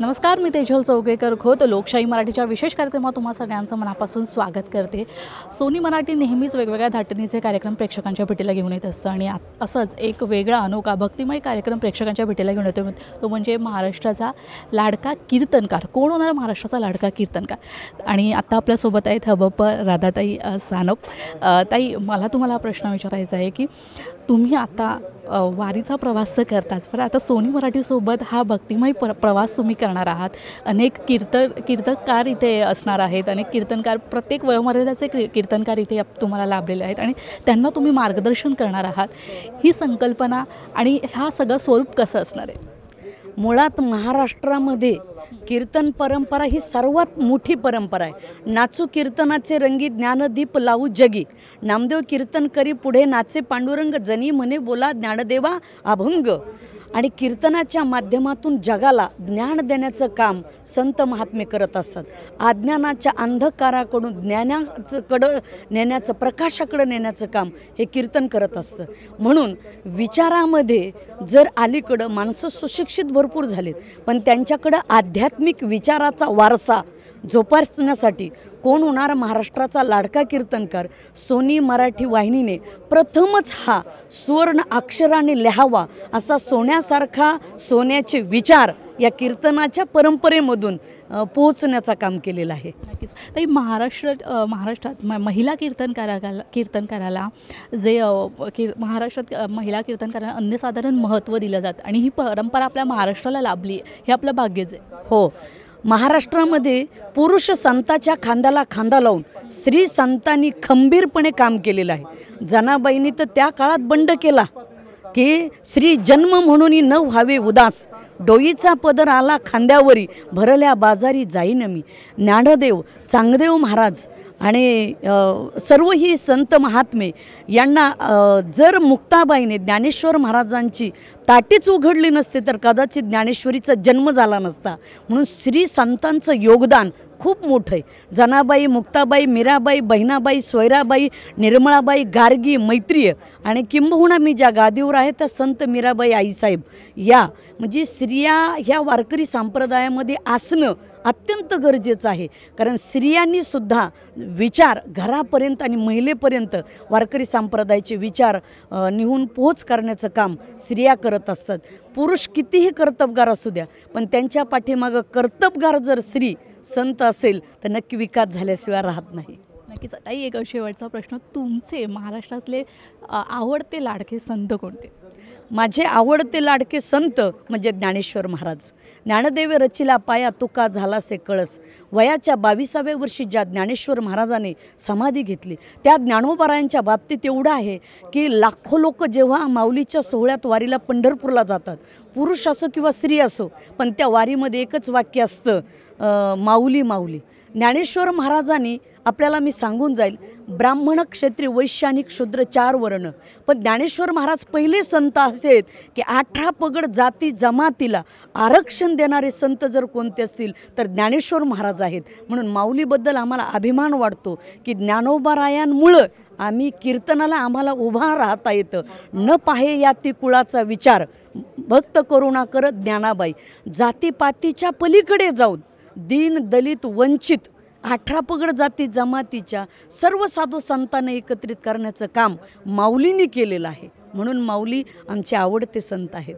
नमस्कार, मी तेजल चौकेकर खोत लोकशाही मराठीच्या विशेष कार्यक्रमात तुम्हा सगळ्यांचं मनापासून स्वागत करते। सोनी मराठी नेहमीच वेगवेगळ्या धाटणीचे कार्यक्रम प्रेक्षकांच्या भेटीला घेऊन येत असतं आणि असंच एक वेगळा अनोखा भक्तिमय कार्यक्रम प्रेक्षकांच्या भेटीला घेऊन येतो। तो म्हणजे महाराष्ट्राचा लाडका कीर्तनकार। कोण होणार महाराष्ट्राचा लाडका कीर्तनकार? आणि आता आपल्यासोबत आहेत हबप राधाताई सानप। ताई, मला तुम्हाला प्रश्न विचारायचा आहे की तुम्ही आता वारीचा प्रवास तर करताच, पण आता सोनी मराठीसोबत हा भक्तिमय प्रवास तुम्ही करणार आहात। अनेक कीर्तनकार इथे असणार आहेत, अनेक कीर्तनकार, प्रत्येक वयोमर्यादेचे कीर्तनकार इथे तुम्हाला लाभलेले आहेत आणि त्यांना तुम्ही मार्गदर्शन करणार आहात। ही संकल्पना आणि हा सगळं स्वरूप कसं असणार आहे? मुळात महाराष्ट्रामध्ये कीर्तन परंपरा ही सर्वात मोठी परंपरा आहे। नाचू कीर्तनाचे रंगी ज्ञानदीप लावू जगी, नामदेव कीर्तन करी पुढे नाचे पांडुरंग, जनी म्हणे बोला ज्ञानदेवा अभंग। आणि कीर्तनाच्या माध्यमातून जगाला ज्ञान देण्याचं काम संत महात्मे करत असतात। अज्ञानाच्या अंधकाराकडून ज्ञानाकडं नेण्याचं, प्रकाशाकडं नेण्याचं काम हे कीर्तन करत असतं। म्हणून विचारामध्ये जर अलीकडं माणसं सुशिक्षित भरपूर झालेत, पण त्यांच्याकडं आध्यात्मिक विचाराचा वारसा जोपासण्यासाठी कोण होणार महाराष्ट्राचा लाडका कीर्तनकार? सोनी मराठी वाहिनीने प्रथमच हा सुवर्ण अक्षराने लिहावा असा सोन्यासारखा सोन्याचे विचार या कीर्तनाच्या परंपरेमधून पोहोचण्याचं काम केलेलं आहे। नक्कीच ताई, महाराष्ट्रात महिला कीर्तनकाराला जे महाराष्ट्रात महिला कीर्तनकारांना अनन्यसाधारण महत्त्व दिलं जातं आणि ही परंपरा आपल्या महाराष्ट्राला लाभली हे आपलं भाग्यच आहे। हो, महाराष्ट्रामध्ये पुरुष संताच्या खांद्याला खांदा लावून स्त्री संतांनी खंबीरपणे काम केलेलं आहे। जनाबाईंनी तर त्या काळात बंड केला की स्त्री जन्म म्हणून न व्हावे उदास, डोईचा पदर आला खांद्यावरी, भरल्या बाजारी जाईन मी। ज्ञानदेव, चांगदेव महाराज आणि सर्व ही संत महात्मे यांना जर मुक्ताबाईने ज्ञानेश्वर महाराजांची ताटीच उघडली नसते तर कदाचित ज्ञानेश्वरीचा जन्म झाला नसता। म्हणून श्री संतांचं योगदान खूप मोठं आहे। जनाबाई, मुक्ताबाई, मीराबाई, बहिणाबाई, सोयराबाई, निर्मळाबाई, गार्गी, मैत्रीय आणि किंबहुना मी ज्या गादीवर आहे त्या संत मीराबाई आईसाहेब, या म्हणजे स्त्रिया ह्या वारकरी संप्रदायामध्ये असणं अत्यंत गरजेचं आहे। कारण स्त्रियांनी सुद्धा विचार घरापर्यंत आणि महिलेपर्यंत वारकरी संप्रदायाचे विचार निहून पोहोच करण्याचं काम स्त्रिया करत असतात। पुरुष कितीही कर्तबगार असू द्या, पण त्यांच्या पाठीमागं कर्तबगार जर स्त्री संत असेल तर नक्की विकास झाल्याशिवाय राहत नाही। नक्कीच ताई, एक शेवटचा प्रश्न, तुमचे महाराष्ट्रातले आवडते लाडके संत कोणते? माझे आवडते लाडके संत म्हणजे ज्ञानेश्वर महाराज। ज्ञानदेवे रचिला पाया तुका झालासे कळस। वयाच्या 22व्या वर्षी ज्या ज्ञानेश्वर महाराजाने समाधी घेतली त्या ज्ञानोबारायांच्या बाबतीत एवढं आहे की लाखो लोक जेव्हा माऊलीच्या सोहळ्यात वारीला पंढरपूरला जातात, पुरुष असो किंवा स्त्री असो, पण त्या वारीमध्ये एकच वाक्य असतं, माऊली माऊली। ज्ञानेश्वर महाराजांनी आपल्याला मी सांगून जाईल, ब्राह्मण, क्षत्रिय, वैश्य आणि शूद्र 4 वर्ण, पण ज्ञानेश्वर महाराज पहिले संत असेत की 18 पगड जाती जमातीला आरक्षण देणारे संत जर कोणते असतील तर ज्ञानेश्वर महाराज आहेत। म्हणून माऊलीबद्दल आम्हाला अभिमान वाटतो की ज्ञानोबारायांमुळं आम्ही कीर्तनाला आम्हाला उभा राहता येतं। न पाहे याती कुळाचा विचार, भक्त करुणा करत ज्ञानाबाई, जातीपातीच्या पलीकडे जाऊन दीन दलित वंचित 18 पगड जाती जमातीच्या सर्व साधू संतांना एकत्रित करण्याचं काम माऊलींनी केलेलं आहे। म्हणून माऊली आमचे आवडते संत आहेत।